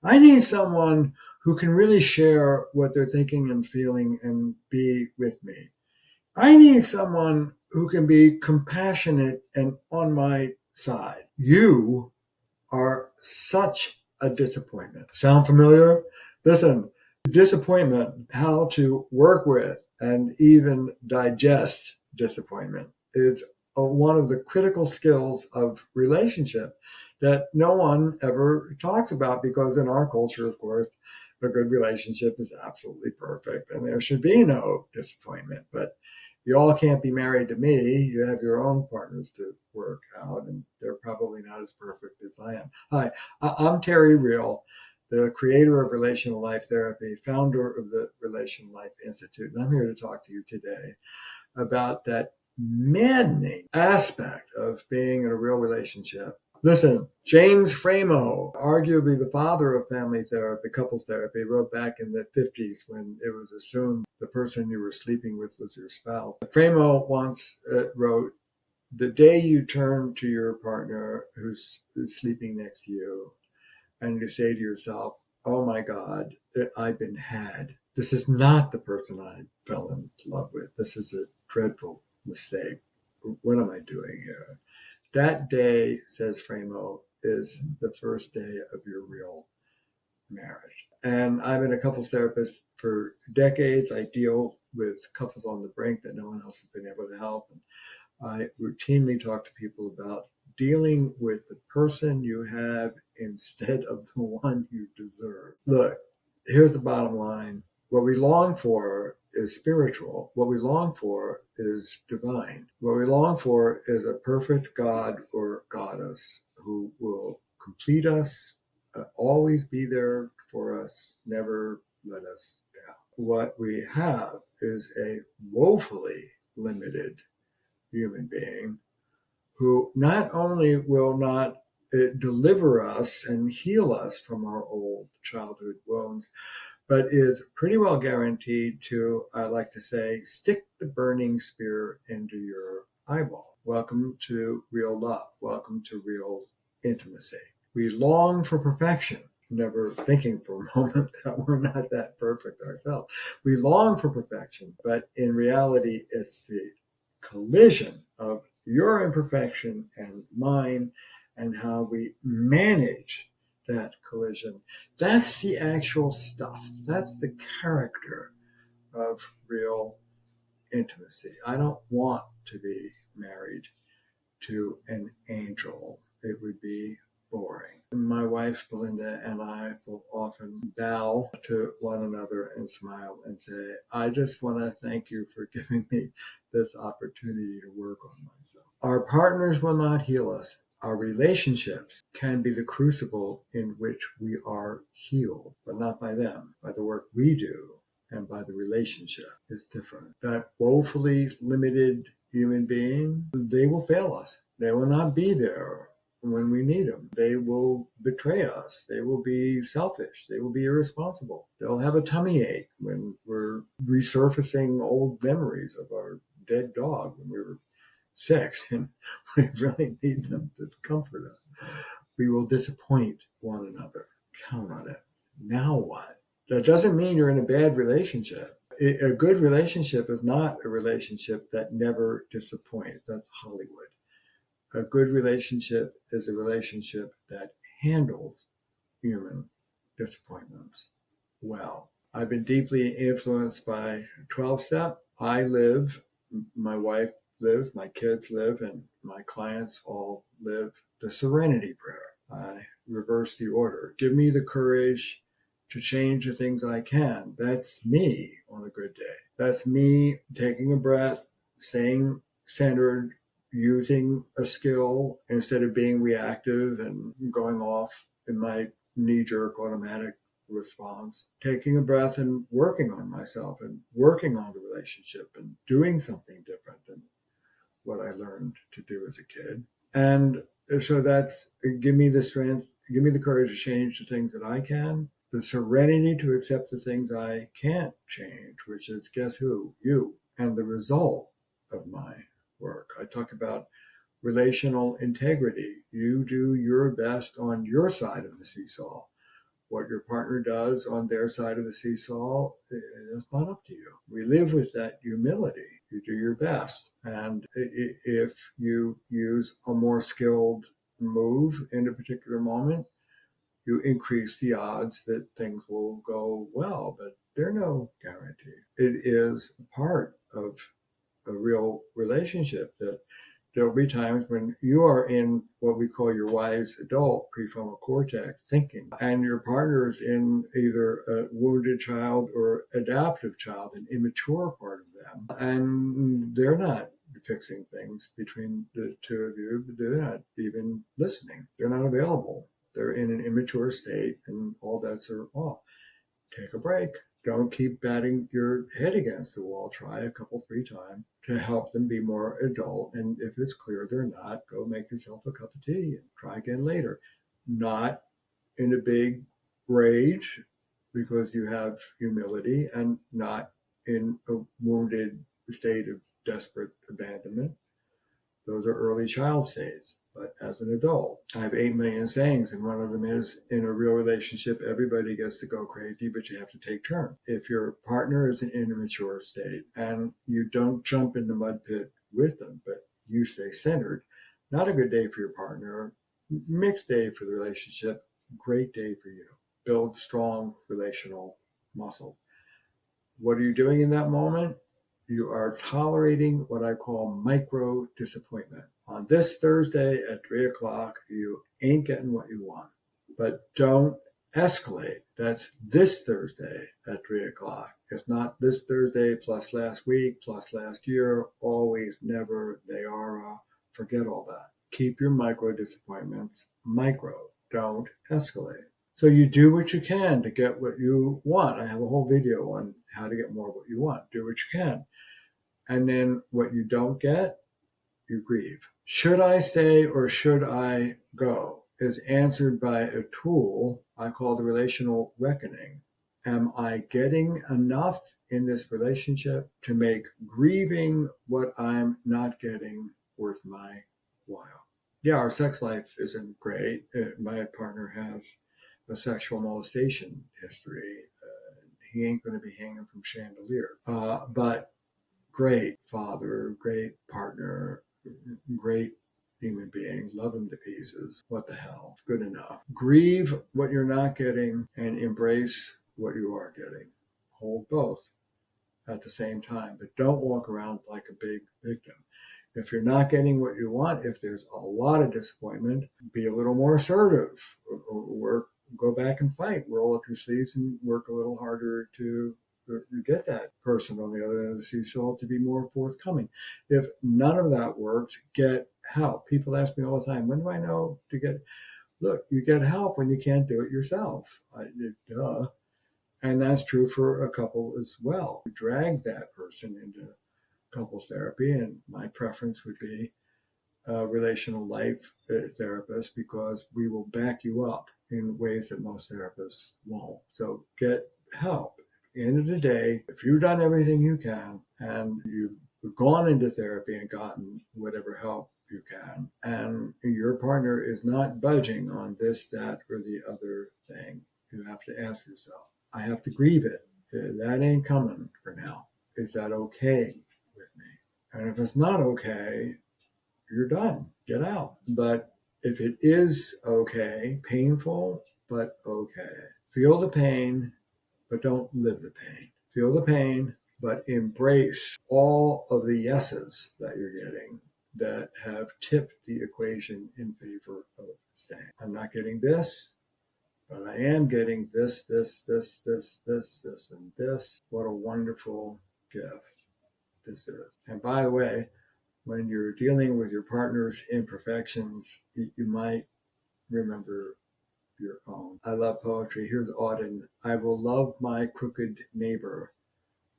I need someone who can really share what they're thinking and feeling and be with me. I need someone who can be compassionate and on my side. You are such a disappointment. Sound familiar? Listen, disappointment, how to work with and even digest disappointment is one of the critical skills of relationship that no one ever talks about, because in our culture, of course, a good relationship is absolutely perfect and there should be no disappointment. But you all can't be married to me. You have your own partners to work out, and they're probably not as perfect as I am. Hi, I'm Terry Real, the creator of Relational Life Therapy, founder of the Relational Life Institute, and I'm here to talk to you today about that maddening aspect of being in a real relationship. Listen, James Framo, arguably the father of family therapy, couples therapy, wrote back in the 50s when it was assumed the person you were sleeping with was your spouse. Framo once wrote, "The day you turn to your partner who's sleeping next to you and you say to yourself, oh my God, I've been had. This is not the person I fell in love with. This is a dreadful mistake. What am I doing here?" That day, says Framo, is the first day of your real marriage. And I've been a couples therapist for decades. I deal with couples on the brink that no one else has been able to help. And I routinely talk to people about dealing with the person you have instead of the one you deserve. Look, here's the bottom line. What we long for is spiritual. What we long for is divine. What we long for is a perfect God or goddess who will complete us, always be there for us, never let us down. What we have is a woefully limited human being who not only will not deliver us and heal us from our old childhood wounds, but is pretty well guaranteed to, I like to say, stick the burning spear into your eyeball. Welcome to real love. Welcome to real intimacy. We long for perfection, never thinking for a moment that we're not that perfect ourselves. We long for perfection, but in reality, it's the collision of your imperfection and mine and how we manage that collision. That's the actual stuff. That's the character of real intimacy. I don't want to be married to an angel. It would be boring. My wife, Belinda, and I will often bow to one another and smile and say, I just want to thank you for giving me this opportunity to work on myself. Our partners will not heal us. Our relationships can be the crucible in which we are healed, but not by them, by the work we do and by the relationship is different. That woefully limited human being, they will fail us. They will not be there when we need them. They will betray us. They will be selfish. They will be irresponsible. They'll have a tummy ache when we're resurfacing old memories of our dead dog when we were 6 and we really need them to comfort us. We will disappoint one another. Count on it. Now what? That doesn't mean you're in a bad relationship. A good relationship is not a relationship that never disappoints. That's Hollywood. A good relationship is a relationship that handles human disappointments well. I've been deeply influenced by 12 step. I live, my wife lives, my kids live, and my clients all live the serenity prayer. I reverse the order. Give me the courage to change the things I can. That's me on a good day. That's me taking a breath, staying centered, using a skill instead of being reactive and going off in my knee-jerk automatic response, taking a breath and working on myself and working on the relationship and doing something different than what I learned to do as a kid. And so that's give me the strength, give me the courage to change the things that I can, the serenity to accept the things I can't change, which is guess who? You. And the result of my work. I talk about relational integrity. You do your best on your side of the seesaw. What your partner does on their side of the seesaw, it's not up to you. We live with that humility. You do your best. And if you use a more skilled move in a particular moment, you increase the odds that things will go well, but there are no guarantee. It is part of a real relationship that there'll be times when you are in what we call your wise adult prefrontal cortex thinking, and your partner's in either a wounded child or adaptive child, an immature part of them, and they're not fixing things between the two of you, but they're not even listening. They're not available. They're in an immature state, and all bets are off. Take a break. Don't keep batting your head against the wall. Try a couple, 3 times to help them be more adult. And if it's clear they're not, go make yourself a cup of tea and try again later. Not in a big rage because you have humility, and not in a wounded state of desperate abandonment. Those are early child states. But as an adult, I have 8 million sayings, and one of them is, in a real relationship, everybody gets to go crazy, but you have to take turns. If your partner is in an immature state and you don't jump in the mud pit with them, but you stay centered, not a good day for your partner, mixed day for the relationship, great day for you. Build strong relational muscle. What are you doing in that moment? You are tolerating what I call micro disappointment. On this Thursday at 3 o'clock, you ain't getting what you want, but don't escalate. That's this Thursday at 3 o'clock. It's not this Thursday plus last week plus last year, always, never, they are, forget all that. Keep your micro disappointments micro. Don't escalate. So you do what you can to get what you want. I have a whole video on how to get more of what you want. Do what you can. And then what you don't get, you grieve. Should I stay or should I go is answered by a tool I call the relational reckoning. Am I getting enough in this relationship to make grieving what I'm not getting worth my while? Yeah, our sex life isn't great. My partner has a sexual molestation history. He ain't going to be hanging from chandelier. But great father, great partner, great human being, love him to pieces. What the hell? Good enough. Grieve what you're not getting and embrace what you are getting. Hold both at the same time, but don't walk around like a big victim. If you're not getting what you want, if there's a lot of disappointment, be a little more assertive. Work, go back and fight. Roll up your sleeves and work a little harder to get that person on the other end of the seesaw to be more forthcoming. If none of that works, get help. People ask me all the time, when do I know to get? Look, you get help when you can't do it yourself. Duh. And that's true for a couple as well. Drag that person into couples therapy, and my preference would be a relational life therapist, because we will back you up in ways that most therapists won't. So get help. At the end of the day, if you've done everything you can and you've gone into therapy and gotten whatever help you can, and your partner is not budging on this, that, or the other thing, you have to ask yourself, I have to grieve it. That ain't coming for now. Is that okay with me? And if it's not okay, you're done. Get out. But if it is okay, painful, but okay, feel the pain, but don't live the pain. Feel the pain, but embrace all of the yeses that you're getting that have tipped the equation in favor of staying. I'm not getting this, but I am getting this, and this. What a wonderful gift this is. And by the way, when you're dealing with your partner's imperfections, you might remember your own. I love poetry. Here's Auden. I will love my crooked neighbor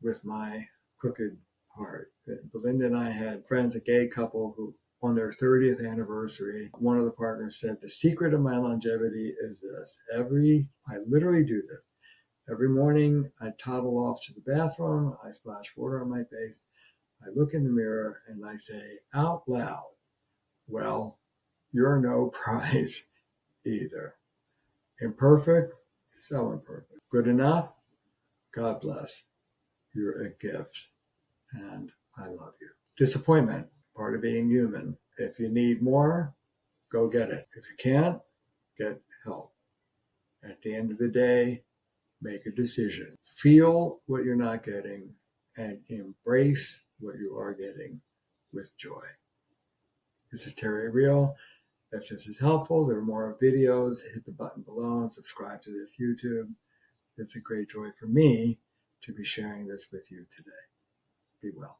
with my crooked heart. Belinda and I had friends, a gay couple, who on their 30th anniversary, one of the partners said, the secret of my longevity is this. I literally do this. Every morning I toddle off to the bathroom, I splash water on my face, I look in the mirror and I say out loud, well, you're no prize either. Imperfect, So imperfect. Good enough? God bless. You're a gift. And I love you. Disappointment, part of being human. If you need more, go get it. If you can't, get help. At the end of the day, make a decision. Feel what you're not getting and embrace what you are getting with joy. This is Terry Real. If this is helpful, there are more videos. Hit the button below and subscribe to this YouTube. It's a great joy for me to be sharing this with you today. Be well.